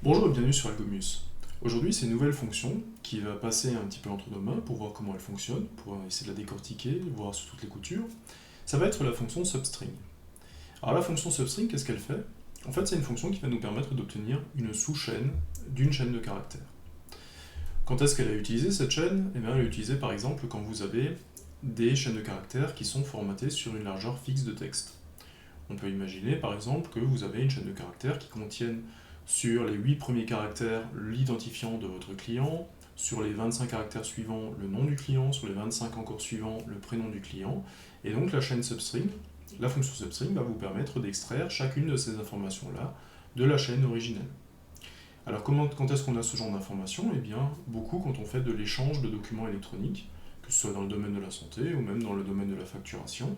Bonjour et bienvenue sur Algomus. Aujourd'hui, c'est une nouvelle fonction qui va passer un petit peu entre nos mains pour voir comment elle fonctionne, pour essayer de la décortiquer, voir sous toutes les coutures. Ça va être la fonction substring. Alors la fonction substring, qu'est-ce qu'elle fait? En fait, c'est une fonction qui va nous permettre d'obtenir une sous-chaîne d'une chaîne de caractères. Quand est-ce qu'elle a utilisé cette chaîne? Eh bien, elle est utilisée par exemple quand vous avez des chaînes de caractères qui sont formatées sur une largeur fixe de texte. On peut imaginer par exemple que vous avez une chaîne de caractères qui contiennent sur les 8 premiers caractères l'identifiant de votre client, sur les 25 caractères suivants le nom du client, sur les 25 encore suivants le prénom du client, et donc la chaîne substring, la fonction substring va vous permettre d'extraire chacune de ces informations-là de la chaîne originelle. Alors quand est-ce qu'on a ce genre d'informations? Eh bien, beaucoup quand on fait de l'échange de documents électroniques, que ce soit dans le domaine de la santé ou même dans le domaine de la facturation.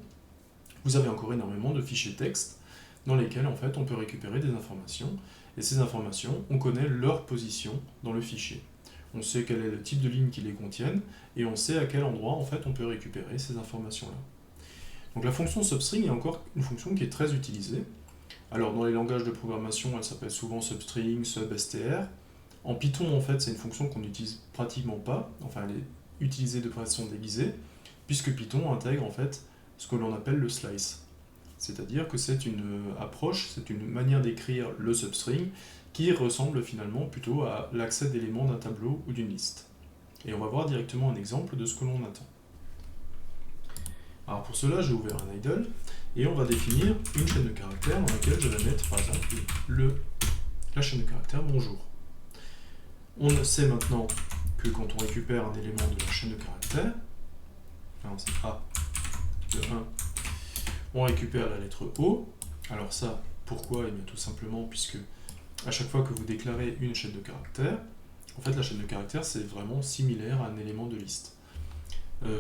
Vous avez encore énormément de fichiers texte dans lesquels en fait on peut récupérer des informations, et ces informations, on connaît leur position dans le fichier. On sait quel est le type de ligne qui les contiennent, et on sait à quel endroit en fait on peut récupérer ces informations-là. Donc la fonction substring est encore une fonction qui est très utilisée. Alors dans les langages de programmation, elle s'appelle souvent substring, substr. En Python, en fait, c'est une fonction qu'on n'utilise pratiquement pas, enfin elle est utilisée de façon déguisée, puisque Python intègre en fait ce que l'on appelle le slice. C'est-à-dire que c'est une approche, c'est une manière d'écrire le substring qui ressemble finalement plutôt à l'accès d'éléments d'un tableau ou d'une liste. Et on va voir directement un exemple de ce que l'on attend. Alors pour cela, j'ai ouvert un idle et on va définir une chaîne de caractères dans laquelle je vais mettre par exemple la chaîne de caractères bonjour. On sait maintenant que quand on récupère un élément de la chaîne de caractères, c'est A de 1, on récupère la lettre O. Alors ça, pourquoi? Eh bien tout simplement puisque à chaque fois que vous déclarez une chaîne de caractères, en fait la chaîne de caractères c'est vraiment similaire à un élément de liste.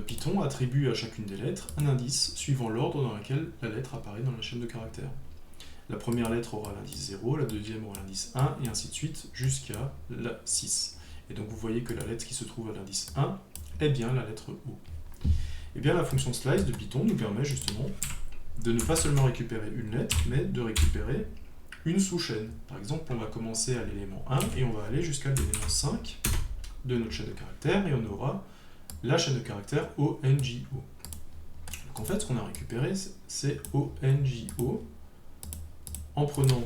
Python attribue à chacune des lettres un indice suivant l'ordre dans lequel la lettre apparaît dans la chaîne de caractères. La première lettre aura l'indice 0, la deuxième aura l'indice 1, et ainsi de suite jusqu'à la 6. Et donc vous voyez que la lettre qui se trouve à l'indice 1 est bien la lettre O. Et bien la fonction slice de Python nous permet justement de ne pas seulement récupérer une lettre, mais de récupérer une sous-chaîne. Par exemple, on va commencer à l'élément 1 et on va aller jusqu'à l'élément 5 de notre chaîne de caractères et on aura la chaîne de caractères ONGO. Donc en fait, ce qu'on a récupéré, c'est ONGO en prenant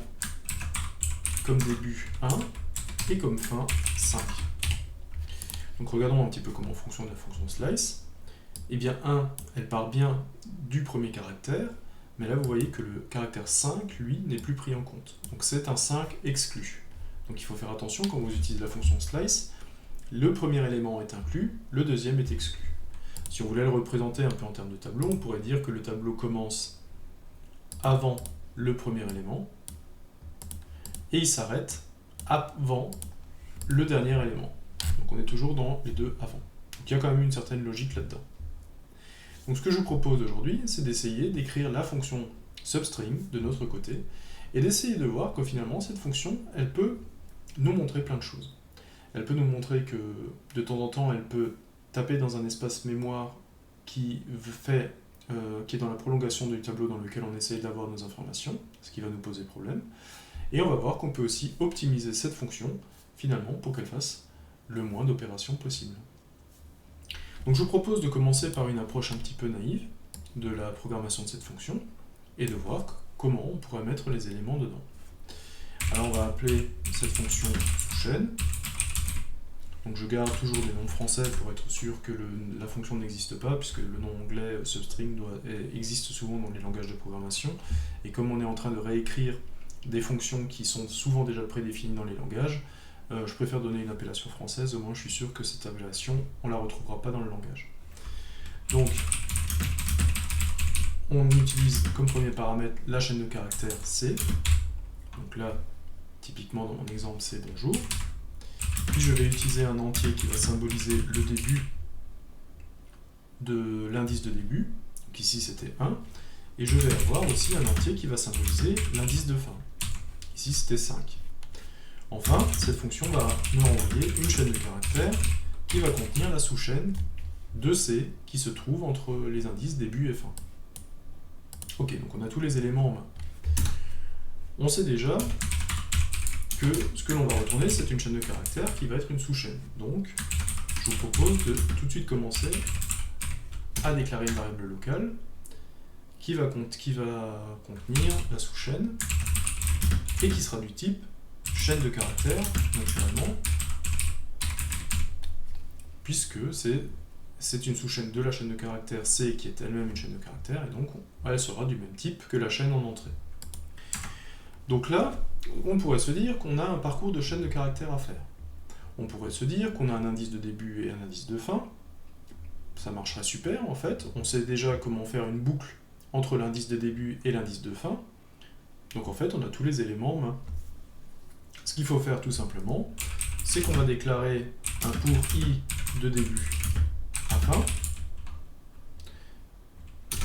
comme début 1 et comme fin 5. Donc regardons un petit peu comment fonctionne la fonction slice. Eh bien 1, elle part bien du premier caractère, mais là vous voyez que le caractère 5, lui, n'est plus pris en compte. Donc c'est un 5 exclu. Donc il faut faire attention quand vous utilisez la fonction slice, le premier élément est inclus, le deuxième est exclu. Si on voulait le représenter un peu en termes de tableau, on pourrait dire que le tableau commence avant le premier élément, et il s'arrête avant le dernier élément. Donc on est toujours dans les deux avant. Donc il y a quand même une certaine logique là-dedans. Donc ce que je vous propose aujourd'hui, c'est d'essayer d'écrire la fonction substring de notre côté et d'essayer de voir que finalement cette fonction, elle peut nous montrer plein de choses. Elle peut nous montrer que de temps en temps, elle peut taper dans un espace mémoire qui est dans la prolongation du tableau dans lequel on essaye d'avoir nos informations, ce qui va nous poser problème. Et on va voir qu'on peut aussi optimiser cette fonction finalement pour qu'elle fasse le moins d'opérations possible. Donc je vous propose de commencer par une approche un petit peu naïve de la programmation de cette fonction et de voir comment on pourrait mettre les éléments dedans. Alors on va appeler cette fonction sous-chaîne. Donc je garde toujours des noms français pour être sûr que la fonction n'existe pas, puisque le nom anglais substring existe souvent dans les langages de programmation. Et comme on est en train de réécrire des fonctions qui sont souvent déjà prédéfinies dans les langages, je préfère donner une appellation française, au moins je suis sûr que cette appellation, on ne la retrouvera pas dans le langage. Donc, on utilise comme premier paramètre la chaîne de caractères C. Donc là, typiquement dans mon exemple, c'est bonjour. Puis je vais utiliser un entier qui va symboliser le début de l'indice de début. Donc ici c'était 1. Et je vais avoir aussi un entier qui va symboliser l'indice de fin. Ici c'était 5. Enfin, cette fonction va nous renvoyer une chaîne de caractères qui va contenir la sous-chaîne de C qui se trouve entre les indices début et fin. Ok, donc on a tous les éléments en main. On sait déjà ce que l'on va retourner, c'est une chaîne de caractères qui va être une sous-chaîne. Donc, je vous propose de tout de suite commencer à déclarer une variable locale qui va contenir la sous-chaîne et qui sera du type chaîne de caractères, naturellement, puisque c'est une sous-chaîne de la chaîne de caractères C qui est elle-même une chaîne de caractères, et donc elle sera du même type que la chaîne en entrée. Donc là, on pourrait se dire qu'on a un parcours de chaîne de caractères à faire. On pourrait se dire qu'on a un indice de début et un indice de fin. Ça marcherait super en fait. On sait déjà comment faire une boucle entre l'indice de début et l'indice de fin. Donc en fait, on a tous les éléments en main. Ce qu'il faut faire tout simplement, c'est qu'on va déclarer un pour i de début à fin.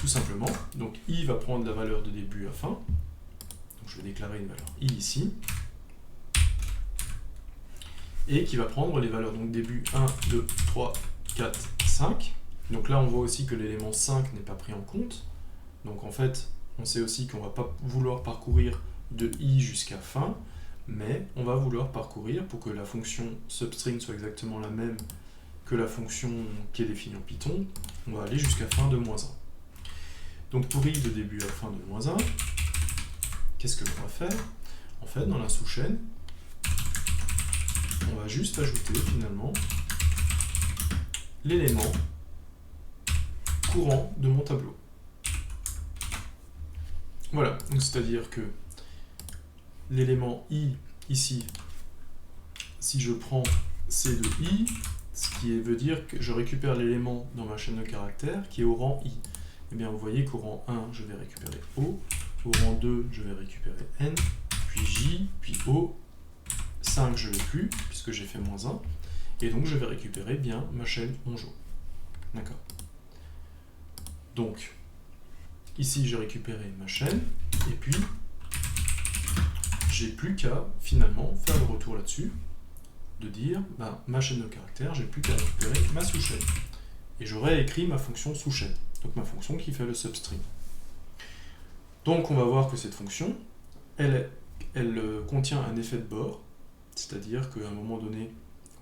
Tout simplement. Donc i va prendre la valeur de début à fin. Donc je vais déclarer une valeur i ici. Et qui va prendre les valeurs donc début 1, 2, 3, 4, 5. Donc là on voit aussi que l'élément 5 n'est pas pris en compte. Donc en fait, on sait aussi qu'on ne va pas vouloir parcourir de i jusqu'à fin, mais on va vouloir parcourir, pour que la fonction substring soit exactement la même que la fonction qui est définie en Python, on va aller jusqu'à fin de moins 1. Donc pour i de début à fin de moins 1, qu'est-ce que l'on va faire? En fait, dans la sous-chaîne, on va juste ajouter finalement l'élément courant de mon tableau. Voilà, c'est-à-dire que l'élément i ici, si je prends c de i, ce qui veut dire que je récupère l'élément dans ma chaîne de caractères qui est au rang i. Eh bien vous voyez qu'au rang 1, je vais récupérer O, au rang 2, je vais récupérer N, puis J, puis O, 5 je ne l'ai plus, puisque j'ai fait moins 1, et donc je vais récupérer bien ma chaîne Onjo. D'accord. Donc, ici j'ai récupéré ma chaîne, et puis j'ai plus qu'à finalement faire le retour là-dessus, de dire, ma chaîne de caractères, j'ai plus qu'à récupérer ma sous-chaîne. Et j'aurais écrit ma fonction sous-chaîne, donc ma fonction qui fait le substring. Donc on va voir que cette fonction, elle contient un effet de bord, c'est-à-dire qu'à un moment donné,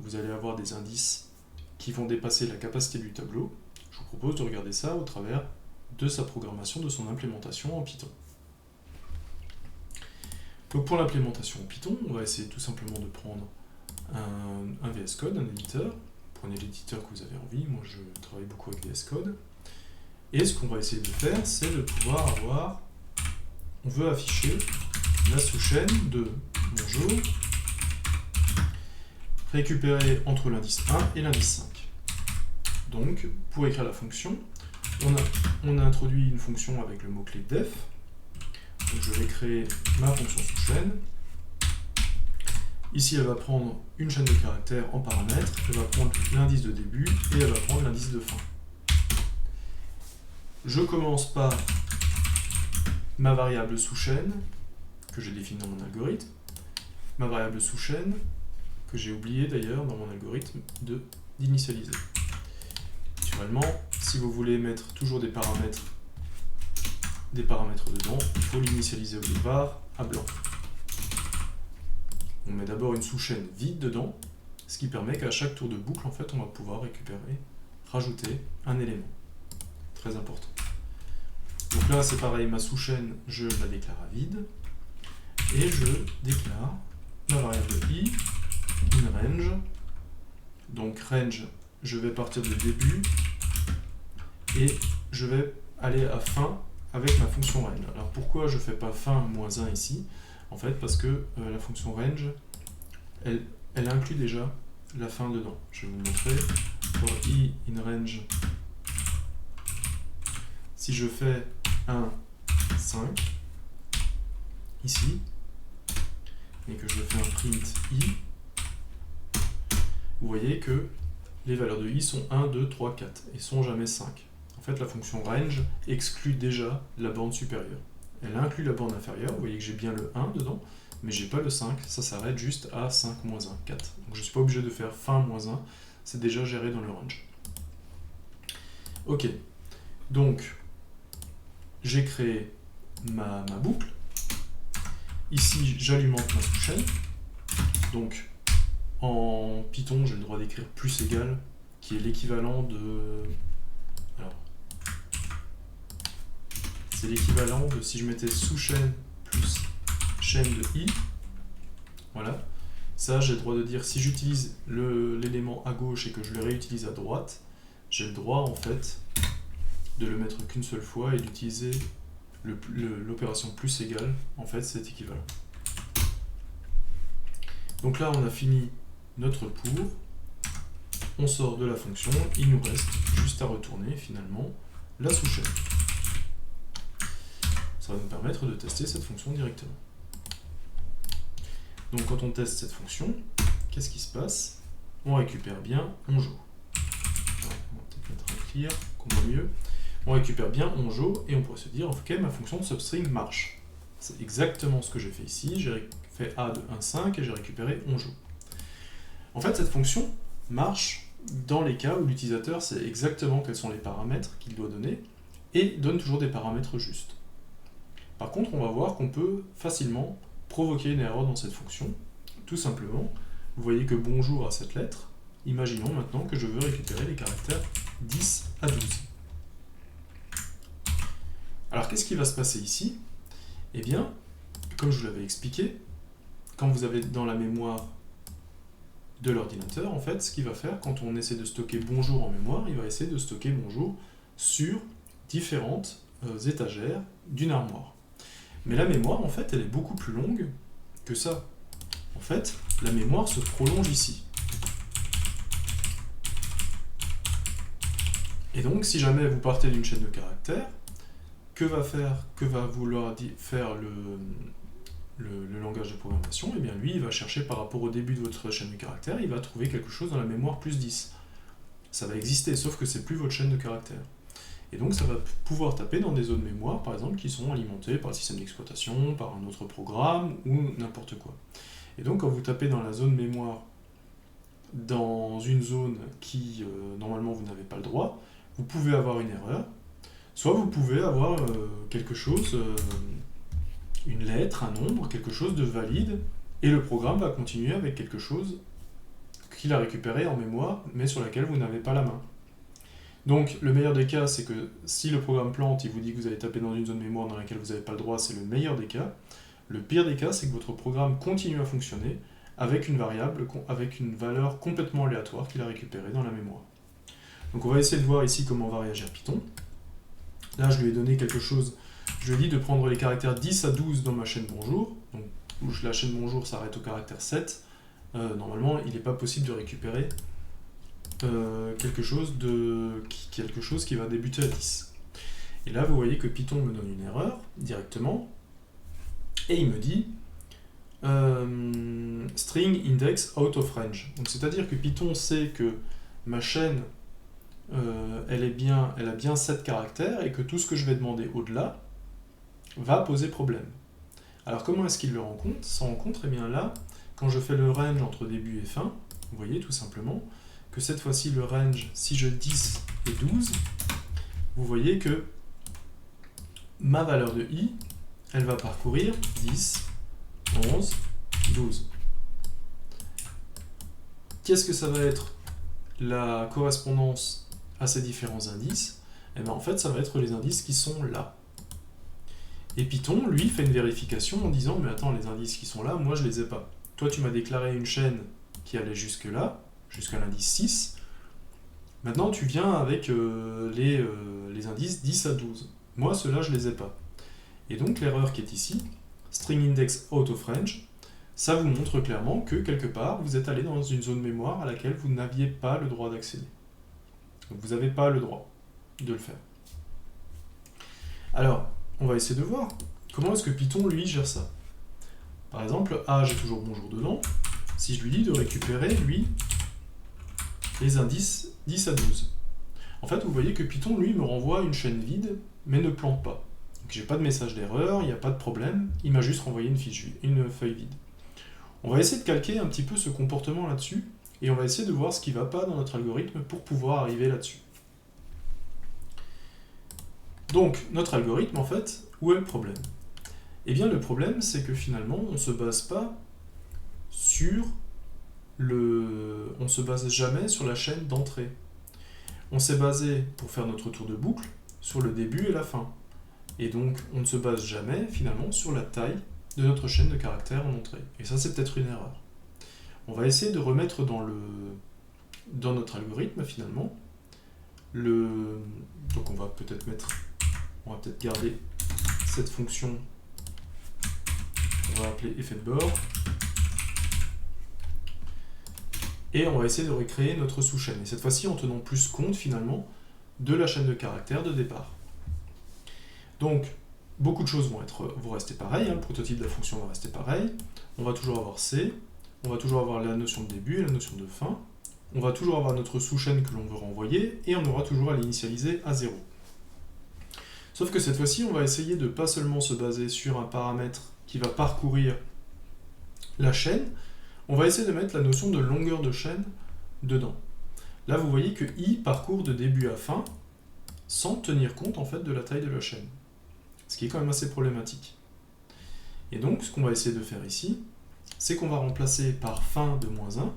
vous allez avoir des indices qui vont dépasser la capacité du tableau. Je vous propose de regarder ça au travers de sa programmation, de son implémentation en Python. Donc pour l'implémentation en Python, on va essayer tout simplement de prendre un VS Code, un éditeur. Prenez l'éditeur que vous avez envie, moi je travaille beaucoup avec VS Code. Et ce qu'on va essayer de faire, c'est de pouvoir avoir, on veut afficher la sous-chaîne de mon jeu récupérée entre l'indice 1 et l'indice 5. Donc, pour écrire la fonction, on a introduit une fonction avec le mot-clé def. Donc je vais créer ma fonction sous-chaîne. Ici, elle va prendre une chaîne de caractères en paramètres, elle va prendre l'indice de début et elle va prendre l'indice de fin. Je commence par ma variable sous-chaîne, que j'ai définie dans mon algorithme, ma variable sous-chaîne, que j'ai oublié d'ailleurs dans mon algorithme d'initialiser. Naturellement, si vous voulez mettre toujours des paramètres dedans, il faut l'initialiser au départ à blanc. On met d'abord une sous-chaîne vide dedans, ce qui permet qu'à chaque tour de boucle, en fait, on va pouvoir rajouter un élément. Très important. Donc là, c'est pareil, ma sous-chaîne, je la déclare à vide, et je déclare ma variable i, inRange. Donc range, je vais partir de début, et je vais aller à fin avec ma fonction range. Alors pourquoi je ne fais pas fin moins 1 ici? En fait, parce que la fonction range, elle inclut déjà la fin dedans. Je vais vous montrer. Pour i inRange, si je fais 1, 5, ici, et que je fais un print i, vous voyez que les valeurs de i sont 1, 2, 3, 4, et sont jamais 5. En fait, la fonction range exclut déjà la borne supérieure. Elle inclut la borne inférieure, vous voyez que j'ai bien le 1 dedans, mais j'ai pas le 5, ça s'arrête juste à 5 moins 1, 4. Donc je ne suis pas obligé de faire fin moins 1, c'est déjà géré dans le range. Ok, donc j'ai créé ma boucle. Ici, j'alimente ma sous-chaîne. Donc, en Python, j'ai le droit d'écrire plus égal, qui est l'équivalent de... Alors, c'est l'équivalent de si je mettais sous-chaîne plus chaîne de i. Voilà. Ça, j'ai le droit de dire, si j'utilise l'élément à gauche et que je le réutilise à droite, j'ai le droit, en fait, de le mettre qu'une seule fois et d'utiliser l'opération plus égale. En fait, c'est équivalent. Donc là, on a fini notre pour. On sort de la fonction. Il nous reste juste à retourner, finalement, la sous-chaîne. Ça va nous permettre de tester cette fonction directement. Donc quand on teste cette fonction, qu'est-ce qui se passe? On récupère bien, on joue. Alors, on va peut-être mettre un clear, qu'on voit mieux. On récupère bien, on joue, et on pourrait se dire, ok, ma fonction de substring marche. C'est exactement ce que j'ai fait ici. J'ai fait A de 1,5 et j'ai récupéré on joue. En fait, cette fonction marche dans les cas où l'utilisateur sait exactement quels sont les paramètres qu'il doit donner et donne toujours des paramètres justes. Par contre, on va voir qu'on peut facilement provoquer une erreur dans cette fonction. Tout simplement, vous voyez que bonjour a cette lettre. Imaginons maintenant que je veux récupérer les caractères 10 à 12. Alors, qu'est-ce qui va se passer ici? Eh bien, comme je vous l'avais expliqué, quand vous avez dans la mémoire de l'ordinateur, en fait, ce qu'il va faire, quand on essaie de stocker bonjour en mémoire, il va essayer de stocker bonjour sur différentes étagères d'une armoire. Mais la mémoire, en fait, elle est beaucoup plus longue que ça. En fait, la mémoire se prolonge ici. Et donc, si jamais vous partez d'une chaîne de caractères, que va vouloir faire le langage de programmation? Eh bien, lui, il va chercher par rapport au début de votre chaîne de caractères, il va trouver quelque chose dans la mémoire plus 10. Ça va exister, sauf que c'est plus votre chaîne de caractères. Et donc, ça va pouvoir taper dans des zones mémoire, par exemple, qui sont alimentées par le système d'exploitation, par un autre programme, ou n'importe quoi. Et donc, quand vous tapez dans la zone mémoire, dans une zone qui, normalement, vous n'avez pas le droit, vous pouvez avoir une erreur, soit vous pouvez avoir quelque chose, une lettre, un nombre, quelque chose de valide, et le programme va continuer avec quelque chose qu'il a récupéré en mémoire, mais sur laquelle vous n'avez pas la main. Donc, le meilleur des cas, c'est que si le programme plante, il vous dit que vous allez taper dans une zone mémoire dans laquelle vous n'avez pas le droit, c'est le meilleur des cas. Le pire des cas, c'est que votre programme continue à fonctionner avec une variable, avec une valeur complètement aléatoire qu'il a récupérée dans la mémoire. Donc, on va essayer de voir ici comment va réagir Python. Là, je lui ai donné quelque chose, je lui ai dit de prendre les caractères 10 à 12 dans ma chaîne bonjour. Donc, la chaîne bonjour s'arrête au caractère 7. Normalement, il n'est pas possible de récupérer quelque chose qui va débuter à 10. Et là, vous voyez que Python me donne une erreur directement, et il me dit string index out of range. Donc, c'est-à-dire que Python sait que ma chaîne, elle a bien 7 caractères, et que tout ce que je vais demander au-delà va poser problème. Alors, comment est-ce qu'il le rend compte? Ça rend compte, eh bien là, quand je fais le range entre début et fin, vous voyez tout simplement que cette fois-ci, le range, si je 10 et 12, vous voyez que ma valeur de i, elle va parcourir 10, 11, 12. Qu'est-ce que ça va être la correspondance à ces différents indices? Eh bien, en fait, ça va être les indices qui sont là. Et Python, lui, fait une vérification en disant « Mais attends, les indices qui sont là, moi, je les ai pas. Toi, tu m'as déclaré une chaîne qui allait jusque-là, jusqu'à l'indice 6. Maintenant, tu viens avec les indices 10 à 12. Moi, ceux-là, je les ai pas. » Et donc, l'erreur qui est ici, string index out of range, ça vous montre clairement que, quelque part, vous êtes allé dans une zone mémoire à laquelle vous n'aviez pas le droit d'accéder. Donc, vous n'avez pas le droit de le faire. Alors, on va essayer de voir comment est-ce que Python, lui, gère ça. Par exemple, A, j'ai toujours bonjour dedans. Si je lui dis de récupérer, lui, les indices 10 à 12. En fait, vous voyez que Python, lui, me renvoie une chaîne vide, mais ne plante pas. Donc, j'ai pas de message d'erreur, il n'y a pas de problème, il m'a juste renvoyé une feuille vide. On va essayer de calquer un petit peu ce comportement là-dessus, et on va essayer de voir ce qui ne va pas dans notre algorithme pour pouvoir arriver là-dessus. Donc, notre algorithme, en fait, où est le problème? Eh bien, le problème, c'est que finalement, on ne se base pas on se base jamais sur la chaîne d'entrée. On s'est basé, pour faire notre tour de boucle, sur le début et la fin. Et donc, on ne se base jamais, finalement, sur la taille de notre chaîne de caractères en entrée. Et ça, c'est peut-être une erreur. On va essayer de remettre dans notre algorithme, finalement, donc on va peut-être garder cette fonction qu'on va appeler effet de bord. Et on va essayer de recréer notre sous-chaîne. Et cette fois-ci, en tenant plus compte, finalement, de la chaîne de caractères de départ. Donc, beaucoup de choses vont rester pareilles. Le prototype de la fonction va rester pareil. On va toujours avoir C. On va toujours avoir la notion de début et la notion de fin. On va toujours avoir notre sous-chaîne que l'on veut renvoyer. Et on aura toujours à l'initialiser à 0. Sauf que cette fois-ci, on va essayer de pas seulement se baser sur un paramètre qui va parcourir la chaîne, on va essayer de mettre la notion de longueur de chaîne dedans. Là, vous voyez que I parcourt de début à fin sans tenir compte en fait de la taille de la chaîne. Ce qui est quand même assez problématique. Et donc, ce qu'on va essayer de faire ici, c'est qu'on va remplacer par fin de moins 1. En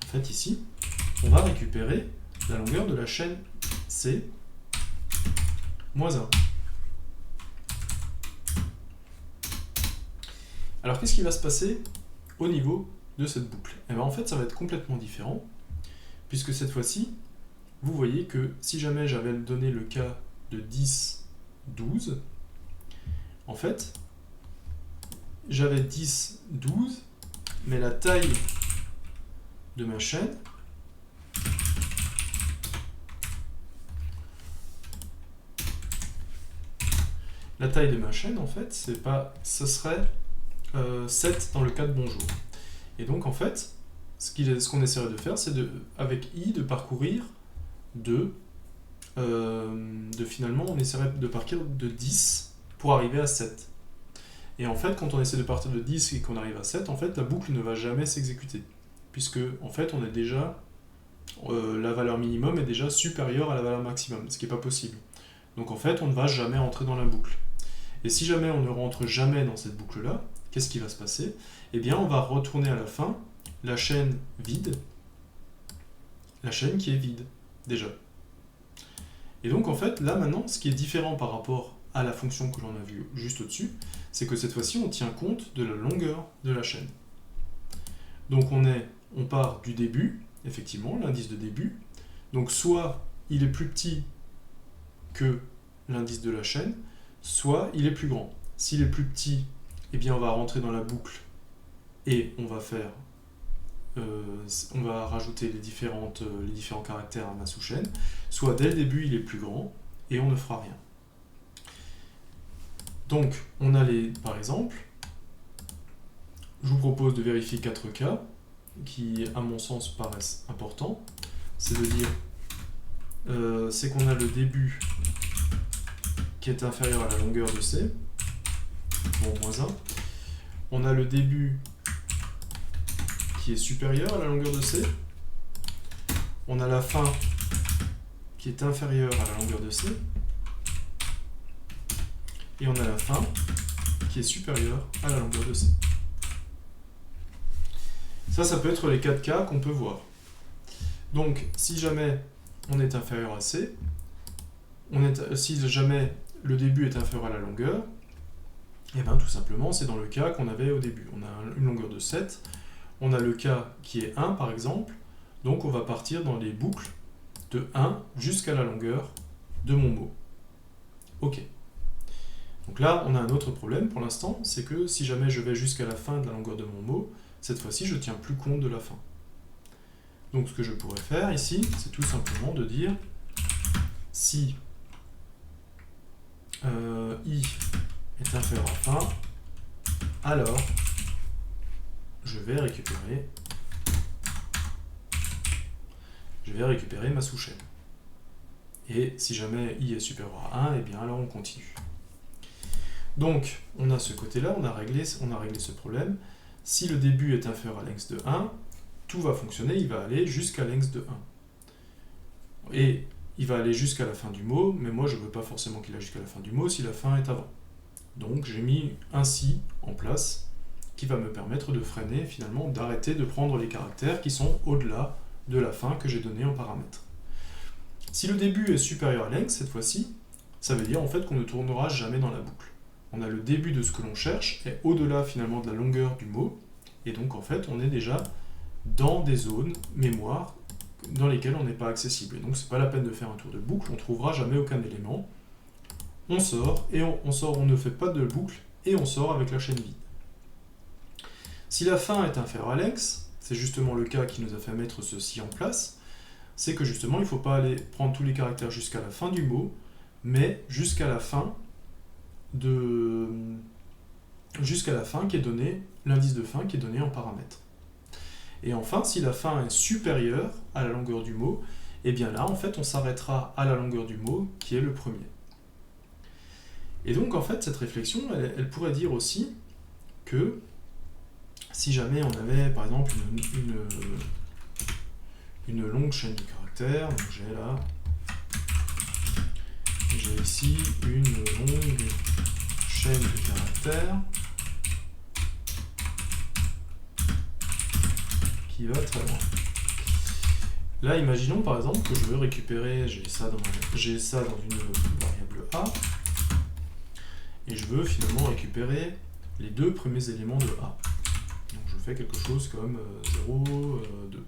fait, ici, on va récupérer la longueur de la chaîne C moins 1. Alors, qu'est-ce qui va se passer au niveau de cette boucle? Et bien, en fait, ça va être complètement différent, puisque cette fois-ci, vous voyez que si jamais j'avais donné le cas de 10, 12, en fait, j'avais 10, 12, mais la taille de ma chaîne en fait, ce serait 7 dans le cas de bonjour. Et donc, en fait, ce qu'on essaierait de faire, c'est avec I de parcourir finalement, on essaierait de partir de 10 pour arriver à 7. Et en fait, quand on essaie de partir de 10 et qu'on arrive à 7, en fait, la boucle ne va jamais s'exécuter. Puisque, en fait, on est déjà... la valeur minimum est déjà supérieure à la valeur maximum, ce qui n'est pas possible. Donc, en fait, on ne va jamais entrer dans la boucle. Et si jamais on ne rentre jamais dans cette boucle-là, qu'est-ce qui va se passer? Eh bien, on va retourner à la fin la chaîne vide, la chaîne qui est vide, déjà. Et donc, en fait, là, maintenant, ce qui est différent par rapport à la fonction que l'on a vue juste au-dessus, c'est que cette fois-ci, on tient compte de la longueur de la chaîne. Donc, on part du début, effectivement, l'indice de début. Donc, soit il est plus petit que l'indice de la chaîne, soit il est plus grand. S'il est plus petit, eh bien, on va rentrer dans la boucle et on va rajouter les différents caractères à ma sous-chaîne. Soit dès le début, il est plus grand et on ne fera rien. Donc, on a par exemple, je vous propose de vérifier 4 cas qui, à mon sens, paraissent importants. C'est de dire, c'est qu'on a le début qui est inférieur à la longueur de C, bon, moins 1. On a le début qui est supérieur à la longueur de C. On a la fin qui est inférieure à la longueur de C. Et on a la fin qui est supérieure à la longueur de C. Ça peut être les 4 cas qu'on peut voir. Donc, si jamais on est inférieur à C, si jamais le début est inférieur à la longueur, et bien tout simplement, c'est dans le cas qu'on avait au début. On a une longueur de 7, on a le cas qui est 1 par exemple, donc on va partir dans les boucles de 1 jusqu'à la longueur de mon mot. Ok. Donc là, on a un autre problème pour l'instant, c'est que si jamais je vais jusqu'à la fin de la longueur de mon mot, cette fois-ci, je ne tiens plus compte de la fin. Donc ce que je pourrais faire ici, c'est tout simplement de dire si I est inférieur à fin, alors je vais récupérer ma sous-chaîne. Et si jamais I est supérieur à 1, et bien alors on continue. Donc, on a ce côté-là, on a réglé ce problème. Si le début est inférieur à length de 1, tout va fonctionner, il va aller jusqu'à length de 1. Et il va aller jusqu'à la fin du mot, mais moi je ne veux pas forcément qu'il aille jusqu'à la fin du mot si la fin est avant. Donc j'ai mis ainsi en place qui va me permettre de freiner finalement, d'arrêter de prendre les caractères qui sont au-delà de la fin que j'ai donnée en paramètre. Si le début est supérieur à length, cette fois-ci, ça veut dire en fait qu'on ne tournera jamais dans la boucle. On a le début de ce que l'on cherche, et au-delà finalement de la longueur du mot, et donc en fait on est déjà dans des zones mémoire dans lesquelles on n'est pas accessible. Et donc c'est pas la peine de faire un tour de boucle, on ne trouvera jamais aucun élément. On sort, et on ne fait pas de boucle, et on sort avec la chaîne vide. Si la fin est inférieure à length, c'est justement le cas qui nous a fait mettre ceci en place, c'est que justement il ne faut pas aller prendre tous les caractères jusqu'à la fin du mot, mais jusqu'à la fin qui est donné, l'indice de fin qui est donné en paramètre. Et enfin, si la fin est supérieure à la longueur du mot, et bien là, en fait, on s'arrêtera à la longueur du mot, qui est le premier. Et donc, en fait, cette réflexion, elle pourrait dire aussi que si jamais on avait, par exemple, une longue chaîne de caractères, donc j'ai ici une longue chaîne de caractères qui va très loin. Là, imaginons par exemple que je veux récupérer, j'ai ça dans une variable A, et je veux finalement récupérer les deux premiers éléments de A. Donc je fais quelque chose comme 0, 2.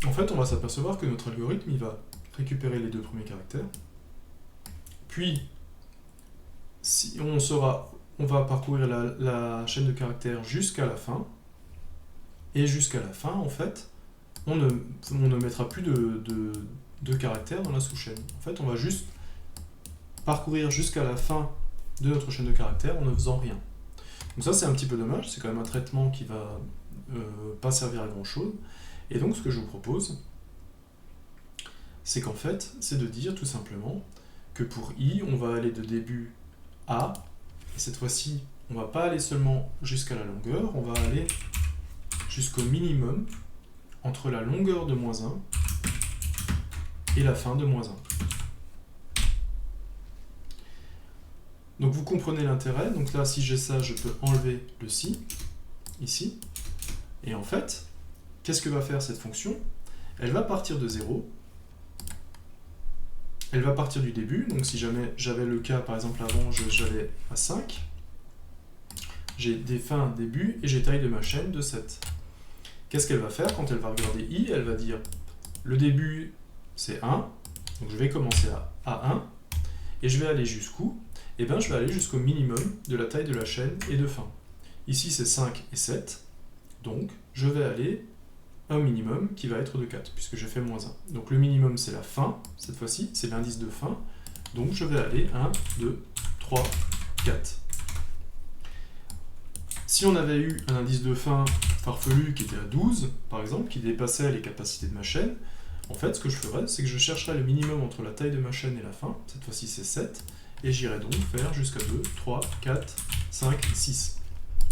En fait, on va s'apercevoir que notre algorithme, il va récupérer les deux premiers caractères, puis si on va parcourir la chaîne de caractères jusqu'à la fin, et jusqu'à la fin, en fait, on ne mettra plus de caractères dans la sous-chaîne. En fait, on va juste parcourir jusqu'à la fin de notre chaîne de caractères en ne faisant rien. Donc ça, c'est un petit peu dommage, c'est quand même un traitement qui va pas servir à grand-chose. Et donc, ce que je vous propose, c'est qu'en fait, c'est de dire tout simplement que pour i, on va aller de début a, et cette fois-ci, on ne va pas aller seulement jusqu'à la longueur, on va aller jusqu'au minimum entre la longueur de -1 et la fin de -1. Donc vous comprenez l'intérêt, donc là si j'ai ça, je peux enlever le si, ici, et en fait, qu'est-ce que va faire cette fonction? Elle va partir de 0, elle va partir du début, donc si jamais j'avais le cas, par exemple avant, j'allais à 5, j'ai des fins début et j'ai taille de ma chaîne de 7. Qu'est-ce qu'elle va faire quand elle va regarder i? Elle va dire, le début c'est 1, donc je vais commencer à 1, et je vais aller jusqu'où? Eh bien je vais aller jusqu'au minimum de la taille de la chaîne et de fin. Ici c'est 5 et 7, donc je vais aller un minimum qui va être de 4, puisque j'ai fait -1. Donc le minimum c'est la fin, cette fois-ci, c'est l'indice de fin, donc je vais aller 1, 2, 3, 4. Si on avait eu un indice de fin farfelu qui était à 12, par exemple, qui dépassait les capacités de ma chaîne, en fait ce que je ferais, c'est que je chercherais le minimum entre la taille de ma chaîne et la fin, cette fois-ci c'est 7, et j'irai donc faire jusqu'à 2, 3, 4, 5, 6.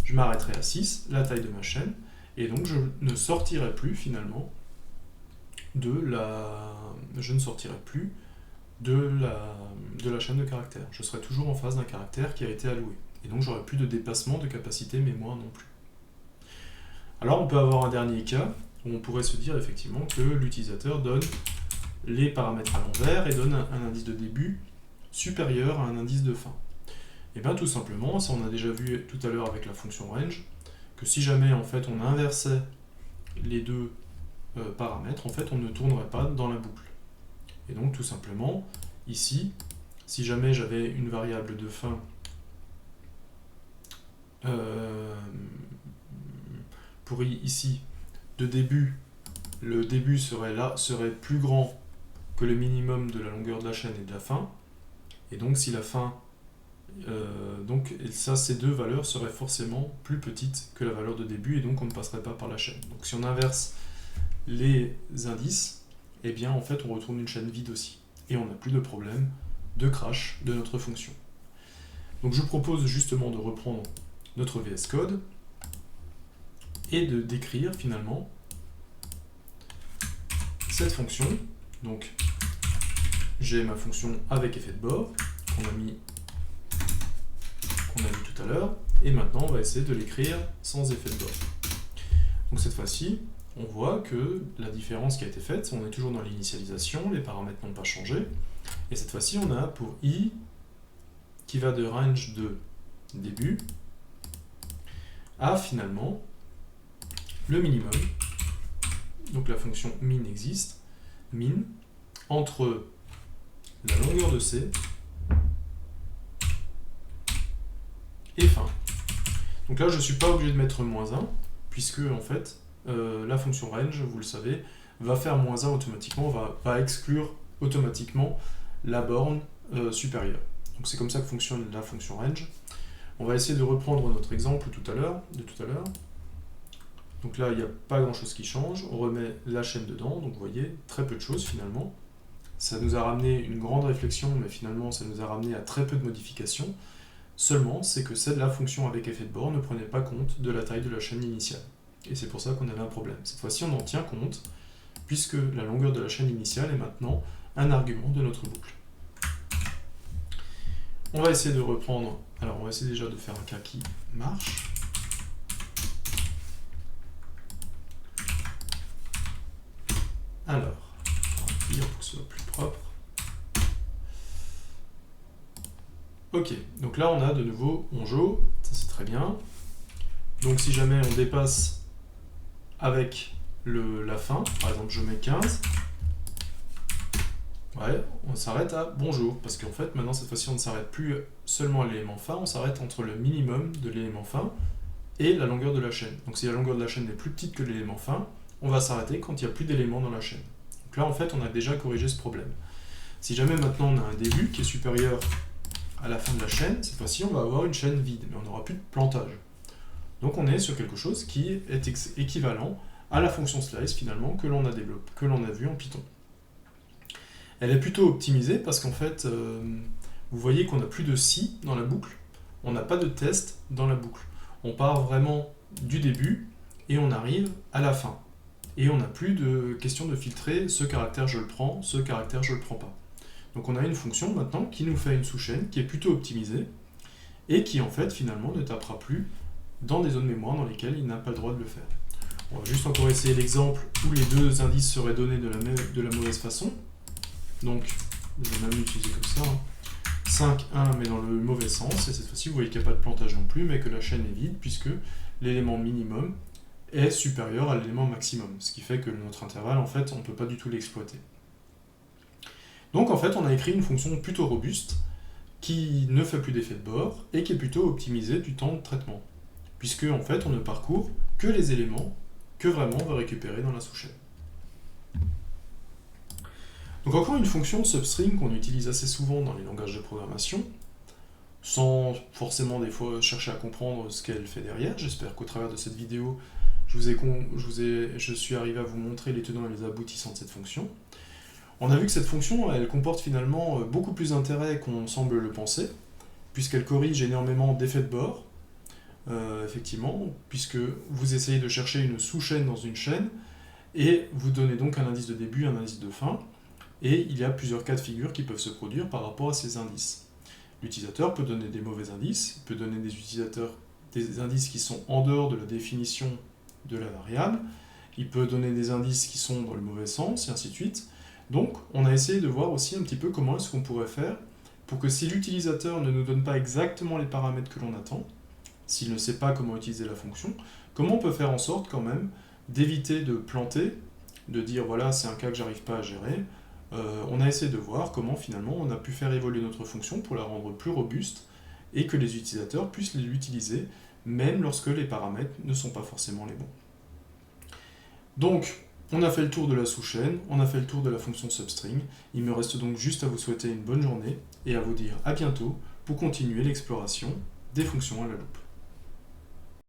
Je m'arrêterai à 6, la taille de ma chaîne, et donc je ne sortirai plus finalement de la chaîne de caractères. Je serai toujours en face d'un caractère qui a été alloué. Et donc j'aurai plus de dépassement de capacité mémoire non plus. Alors on peut avoir un dernier cas où on pourrait se dire effectivement que l'utilisateur donne les paramètres à l'envers et donne un indice de début supérieur à un indice de fin. Et bien tout simplement, ça on a déjà vu tout à l'heure avec la fonction range, que si jamais en fait on inversait les deux paramètres, en fait on ne tournerait pas dans la boucle. Et donc tout simplement, ici, si jamais j'avais une variable de fin pour ici, de début, le début serait plus grand que le minimum de la longueur de la chaîne et de la fin, et donc si la fin ces deux valeurs seraient forcément plus petites que la valeur de début, et donc on ne passerait pas par la chaîne. Donc si on inverse les indices, eh bien en fait on retourne une chaîne vide aussi, et on n'a plus de problème de crash de notre fonction. Donc je vous propose justement de reprendre notre VS Code et de décrire finalement cette fonction. Donc j'ai ma fonction avec effet de bord qu'on a vu tout tout à l'heure, et maintenant on va essayer de l'écrire sans effet de bord. Donc cette fois-ci, on voit que la différence qui a été faite, on est toujours dans l'initialisation, les paramètres n'ont pas changé, et cette fois-ci on a pour i qui va de range de début à finalement le minimum, donc la fonction min existe, min, entre la longueur de C et fin. Donc là je ne suis pas obligé de mettre -1, puisque en fait la fonction range, vous le savez, va faire -1 automatiquement, va exclure automatiquement la borne supérieure. Donc c'est comme ça que fonctionne la fonction range. On va essayer de reprendre notre exemple de tout à l'heure. Donc là, il n'y a pas grand-chose qui change. On remet la chaîne dedans, donc vous voyez, très peu de choses finalement. Ça nous a ramené une grande réflexion, mais finalement, ça nous a ramené à très peu de modifications. Seulement, c'est que la fonction avec effet de bord ne prenait pas compte de la taille de la chaîne initiale. Et c'est pour ça qu'on avait un problème. Cette fois-ci, on en tient compte, puisque la longueur de la chaîne initiale est maintenant un argument de notre boucle. On va essayer de reprendre, alors on va essayer déjà de faire un cas qui marche. Alors, on va remplir pour que ce soit plus propre. Ok, donc là on a de nouveau onjo, ça c'est très bien. Donc si jamais on dépasse avec la fin, par exemple je mets 15, ouais, on s'arrête à bonjour, parce qu'en fait maintenant cette fois-ci on ne s'arrête plus seulement à l'élément fin, on s'arrête entre le minimum de l'élément fin et la longueur de la chaîne. Donc si la longueur de la chaîne est plus petite que l'élément fin, on va s'arrêter quand il n'y a plus d'éléments dans la chaîne. Donc là en fait on a déjà corrigé ce problème. Si jamais maintenant on a un début qui est supérieur à la fin de la chaîne, cette fois-ci on va avoir une chaîne vide, mais on n'aura plus de plantage. Donc on est sur quelque chose qui est équivalent à la fonction slice finalement que l'on a développé, que l'on a vu en Python. Elle est plutôt optimisée parce qu'en fait, vous voyez qu'on n'a plus de si dans la boucle, on n'a pas de test dans la boucle. On part vraiment du début et on arrive à la fin. Et on n'a plus de question de filtrer ce caractère je le prends, ce caractère je le prends pas. Donc on a une fonction maintenant qui nous fait une sous-chaîne qui est plutôt optimisée et qui en fait finalement ne tapera plus dans des zones mémoire dans lesquelles il n'a pas le droit de le faire. On va juste encore essayer l'exemple où les deux indices seraient donnés de la mauvaise façon. Donc, je vais même l'utiliser comme ça. 5, 1, mais dans le mauvais sens. Et cette fois-ci, vous voyez qu'il n'y a pas de plantage non plus, mais que la chaîne est vide, puisque l'élément minimum est supérieur à l'élément maximum. Ce qui fait que notre intervalle, en fait, on ne peut pas du tout l'exploiter. Donc, en fait, on a écrit une fonction plutôt robuste, qui ne fait plus d'effet de bord, et qui est plutôt optimisée du temps de traitement. Puisque, en fait, on ne parcourt que les éléments que vraiment on va récupérer dans la sous-chaîne. Donc encore une fonction substring qu'on utilise assez souvent dans les langages de programmation, sans forcément des fois chercher à comprendre ce qu'elle fait derrière. J'espère qu'au travers de cette vidéo, je suis arrivé à vous montrer les tenants et les aboutissants de cette fonction. On a vu que cette fonction, elle comporte finalement beaucoup plus d'intérêt qu'on semble le penser, puisqu'elle corrige énormément d'effets de bord, effectivement, puisque vous essayez de chercher une sous-chaîne dans une chaîne, et vous donnez donc un indice de début, un indice de fin, et il y a plusieurs cas de figure qui peuvent se produire par rapport à ces indices. L'utilisateur peut donner des mauvais indices, il peut donner des indices qui sont en dehors de la définition de la variable, il peut donner des indices qui sont dans le mauvais sens, et ainsi de suite. Donc, on a essayé de voir aussi un petit peu comment est-ce qu'on pourrait faire pour que si l'utilisateur ne nous donne pas exactement les paramètres que l'on attend, s'il ne sait pas comment utiliser la fonction, comment on peut faire en sorte quand même d'éviter de planter, de dire voilà c'est un cas que j'arrive pas à gérer. On a essayé de voir comment finalement on a pu faire évoluer notre fonction pour la rendre plus robuste et que les utilisateurs puissent l'utiliser même lorsque les paramètres ne sont pas forcément les bons. Donc on a fait le tour de la sous-chaîne, on a fait le tour de la fonction substring, il me reste donc juste à vous souhaiter une bonne journée et à vous dire à bientôt pour continuer l'exploration des fonctions à la loupe.